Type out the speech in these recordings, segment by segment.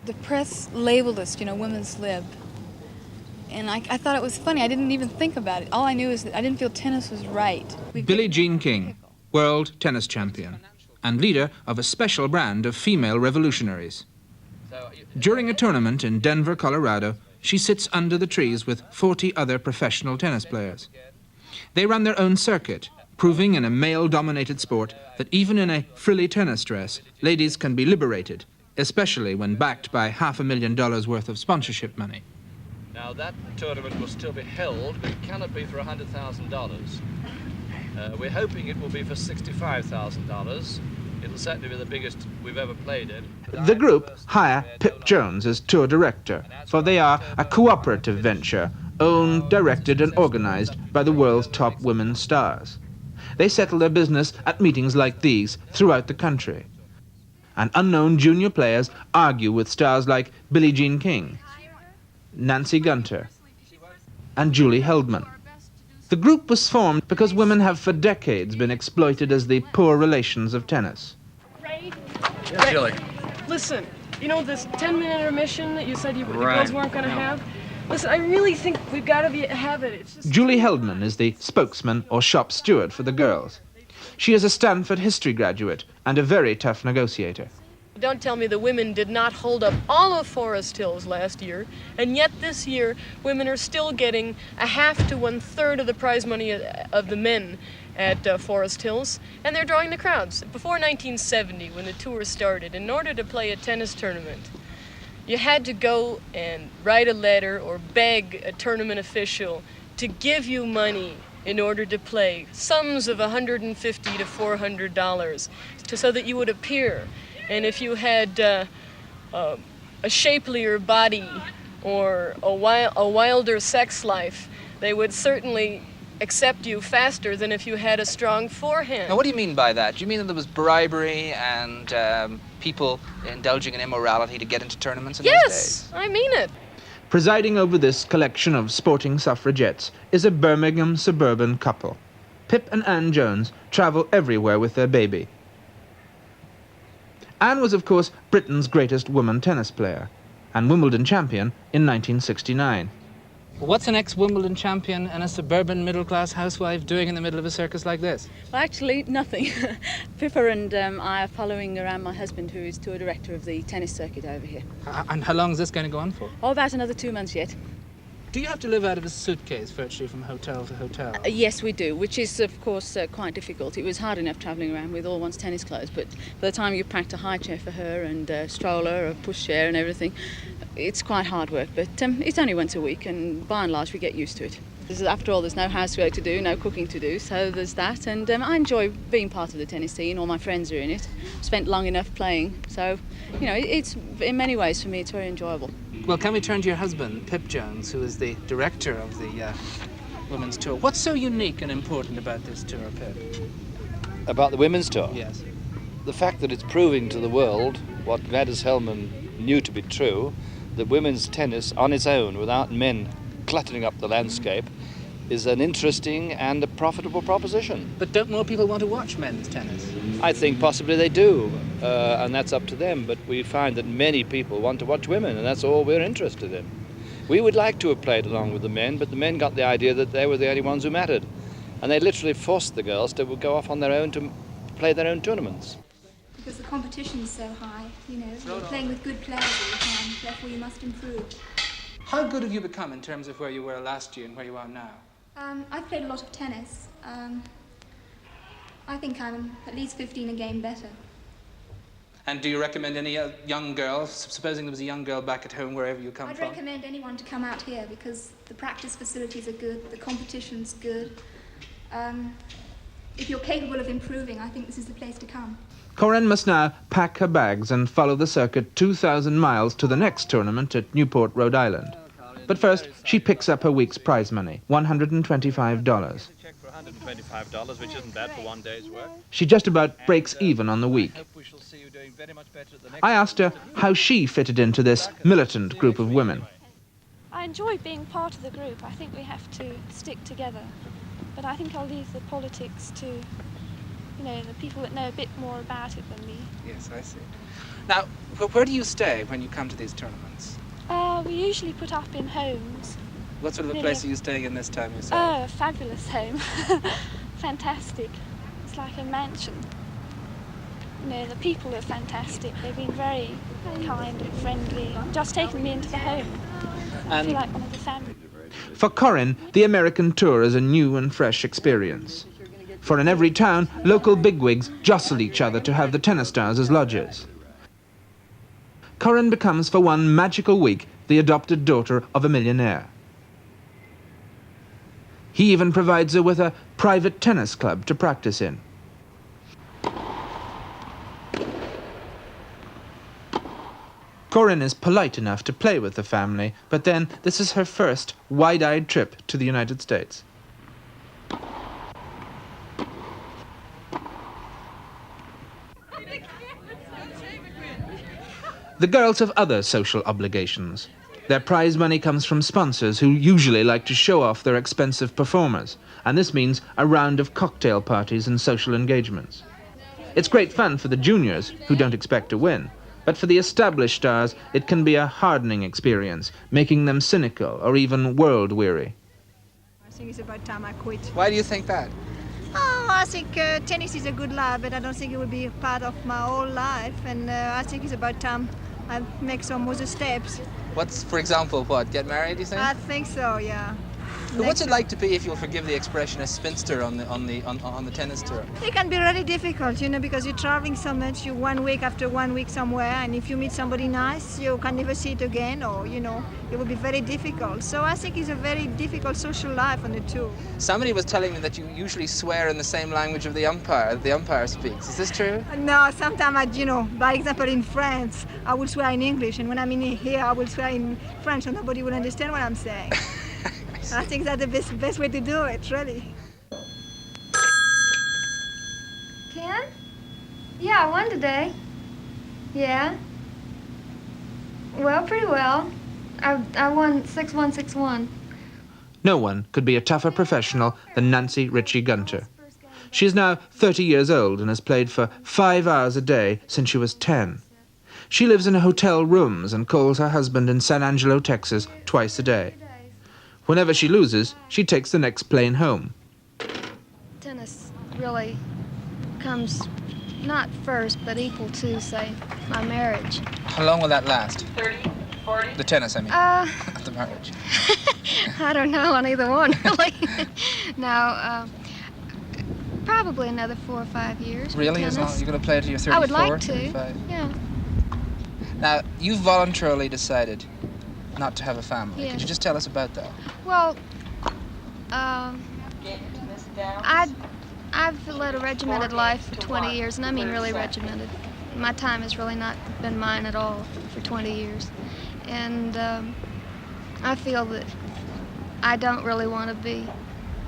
The press labeled us, you know, women's lib. And I thought it was funny. I didn't even think about it. All I knew is that I didn't feel tennis was right. Billie Jean King, world tennis champion, and leader of a special brand of female revolutionaries. During a tournament in Denver, Colorado, she sits under the trees with 40 other professional tennis players. They run their own circuit, proving in a male-dominated sport that even in a frilly tennis dress, ladies can be liberated, especially when backed by $500,000 worth of sponsorship money. Now that tournament will still be held, but it cannot be for $100,000. We're hoping it will be for $65,000. It'll certainly be the biggest we've ever played in. The group hire Pip Jones as tour director, for they are a cooperative venture, owned, directed and organized by the world's top women stars. They settle their business at meetings like these throughout the country. And unknown junior players argue with stars like Billie Jean King, Nancy Gunter, and Julie Heldman. The group was formed because women have for decades been exploited as the poor relations of tennis. Yes, Julie. Listen, you know this 10-minute intermission that you said the girls weren't going to have? Listen, I really think we've got to have it. It's just... Julie Heldman is the spokesman or shop steward for the girls. She is a Stanford history graduate and a very tough negotiator. Don't tell me the women did not hold up all of Forest Hills last year, and yet this year women are still getting a half to 1/3 of the prize money of the men at Forest Hills, and they're drawing the crowds. Before 1970, when the tour started, in order to play a tennis tournament, you had to go and write a letter or beg a tournament official to give you money in order to play, sums of $150 to $400, so that you would appear. And if you had a shapelier body or a wilder sex life, they would certainly accept you faster than if you had a strong forehand. Now, what do you mean by that? Do you mean that there was bribery and people indulging in immorality to get into tournaments in those days? Yes, I mean it. Presiding over this collection of sporting suffragettes is a Birmingham suburban couple. Pip and Ann Jones travel everywhere with their baby. Anne was, of course, Britain's greatest woman tennis player and Wimbledon champion in 1969. What's an ex-Wimbledon champion and a suburban middle-class housewife doing in the middle of a circus like this? Well, actually, nothing. Pippa and I are following around my husband, who is tour director of the tennis circuit over here. And how long is this going to go on for? Oh, about another 2 months yet. Do you have to live out of a suitcase virtually from hotel to hotel? Yes, we do, which is, of course, quite difficult. It was hard enough travelling around with all one's tennis clothes, but by the time you packed a high chair for her and a stroller, a pushchair and everything, it's quite hard work. But it's only once a week, and by and large, we get used to it. After all, there's no housework to do, no cooking to do, so there's that. And I enjoy being part of the tennis scene. All my friends are in it. Spent long enough playing, so, you know, it's in many ways, for me, it's very enjoyable. Well, can we turn to your husband, Pip Jones, who is the director of the women's tour? What's so unique and important about this tour, Pip? About the women's tour? Yes. The fact that it's proving to the world what Gladys Hellman knew to be true, that women's tennis on its own, without men cluttering up the landscape, is an interesting and a profitable proposition. But don't more people want to watch men's tennis? I think possibly they do, and that's up to them, but we find that many people want to watch women, and that's all we're interested in. We would like to have played along with the men, but the men got the idea that they were the only ones who mattered, and they literally forced the girls to go off on their own to play their own tournaments. Because the competition's so high, you know, you're playing with good players all the time, therefore you must improve. How good have you become in terms of where you were last year and where you are now? I've played a lot of tennis. I think I'm at least 15 a game better. And do you recommend any young girls, supposing there was a young girl back at home, wherever you come from? I'd recommend anyone to come out here because the practice facilities are good, the competition's good. If you're capable of improving, I think this is the place to come. Corinne must now pack her bags and follow the circuit 2,000 miles to the next tournament at Newport, Rhode Island. But first, she picks up her week's prize money, $125. Check for $125, which isn't bad for one day's work. She just about breaks even on the week. I asked her how she fitted into this militant group of women. I enjoy being part of the group. I think we have to stick together. But I think I'll leave the politics to, you know, the people that know a bit more about it than me. Yes, I see. Now, where do you stay when you come to these tournaments? We usually put up in homes. What sort of a Really? place are you staying in this time yourself? Oh, a fabulous home. Fantastic. It's like a mansion. You know, the people are fantastic. They've been very kind and friendly, and just taken me into the home. I feel like one of the family. For Corinne, the American tour is a new and fresh experience. For in every town, local bigwigs jostle each other to have the tennis stars as lodgers. Corinne becomes, for one magical week, the adopted daughter of a millionaire. He even provides her with a private tennis club to practice in. Corinne is polite enough to play with the family, but then this is her first wide-eyed trip to the United States. The girls have other social obligations. Their prize money comes from sponsors who usually like to show off their expensive performers, and this means a round of cocktail parties and social engagements. It's great fun for the juniors, who don't expect to win, but for the established stars, it can be a hardening experience, making them cynical or even world-weary. I think it's about time I quit. Why do you think that? Oh, I think tennis is a good life, but I don't think it will be a part of my whole life, and I think it's about time I make some other steps. What's, for example, what? Get married, you think? I think so, yeah. But what's it like to be, if you'll forgive the expression, a spinster on the tennis tour? It can be really difficult, you know, because you're traveling so much. You're 1 week after 1 week somewhere, and if you meet somebody nice, you can never see it again, or, you know, it will be very difficult. So I think it's a very difficult social life on the tour. Somebody was telling me that you usually swear in the same language of the umpire speaks. Is this true? No, sometimes, you know, by example, in France, I will swear in English, and when I'm in here, I will swear in French, and nobody will understand what I'm saying. I think that's the best way to do it, really. Ken? Yeah, I won today. Yeah. Well, pretty well. I won 6-1, 6-1. No one could be a tougher professional than Nancy Ritchie Gunter. She is now 30 years old and has played for 5 hours a day since she was 10. She lives in hotel rooms and calls her husband in San Angelo, Texas, twice a day. Whenever she loses, she takes the next plane home. Tennis really comes not first, but equal to, say, my marriage. How long will that last? 30, 40? The tennis, I mean. Not the marriage. I don't know on either one, really. No, probably another 4 or 5 years. Really? As long as you're going to play it to your 34? I would like to, 35? yeah. Now, you voluntarily decided not to have a family. Yeah. Could you just tell us about that? Well, I've led a regimented life for 20 years, and I mean really regimented. My time has really not been mine at all for 20 years. And I feel that I don't really want to be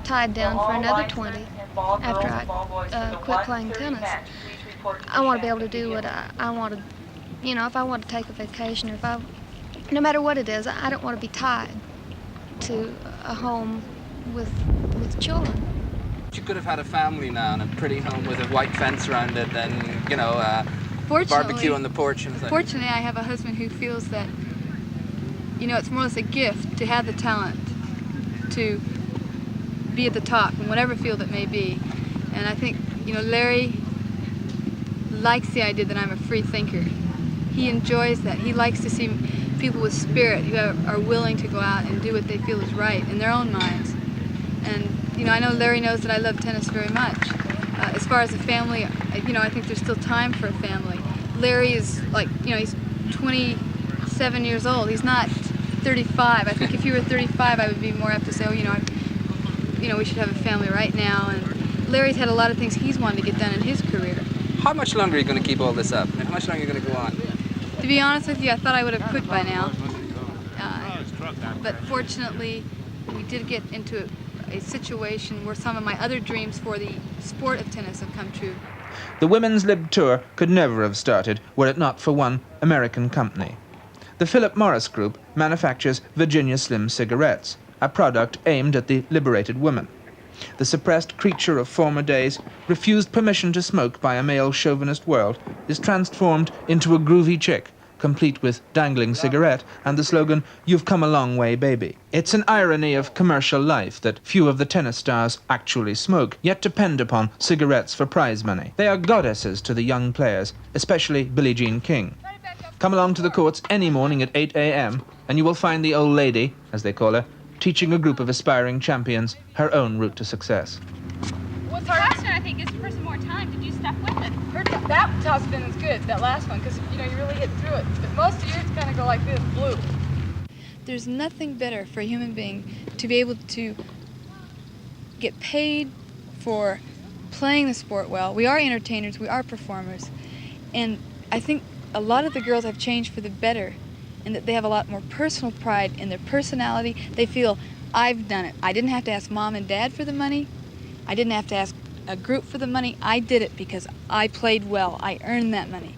tied down for another 20 after I quit playing tennis. I want to be able to do what I want to, you know, if I want to take a vacation, or if no matter what it is, I don't want to be tied to a home with children. You could have had a family now and a pretty home with a white fence around it and, you know, barbecue on the porch and things. Fortunately, I have a husband who feels that, you know, it's more or less a gift to have the talent to be at the top in whatever field it may be. And I think, you know, Larry likes the idea that I'm a free thinker. He enjoys that. He likes to see people with spirit who are willing to go out and do what they feel is right in their own minds. And, you know, I know Larry knows that I love tennis very much. As far as a family, you know, I think there's still time for a family. Larry is like, you know, he's 27 years old. He's not 35. I think if you were 35, I would be more apt to say, oh, you know, we should have a family right now. And Larry's had a lot of things he's wanted to get done in his career. How much longer are you going to keep all this up? I mean, how much longer are you going to go on? To be honest with you, I thought I would have quit by now. But fortunately, we did get into a situation where some of my other dreams for the sport of tennis have come true. The Women's Lib Tour could never have started were it not for one American company. The Philip Morris Group manufactures Virginia Slim cigarettes, a product aimed at the liberated women. The suppressed creature of former days, refused permission to smoke by a male chauvinist world, is transformed into a groovy chick, complete with dangling cigarette and the slogan, "You've come a long way, baby." It's an irony of commercial life that few of the tennis stars actually smoke, yet depend upon cigarettes for prize money. They are goddesses to the young players, especially Billie Jean King. Come along to the courts any morning at 8 a.m. and you will find the old lady, as they call her, teaching a group of aspiring champions her own route to success. What's her question, I think, is for some more time. Did you step with it? That topspin is good, that last one, because you really hit through it. But most of yours kind of go like this, blue. There's nothing better for a human being to be able to get paid for playing the sport well. We are entertainers, we are performers, and I think a lot of the girls have changed for the better, in that they have a lot more personal pride in their personality. They feel, I've done it. I didn't have to ask mom and dad for the money. I didn't have to ask a group for the money. I did it because I played well. I earned that money.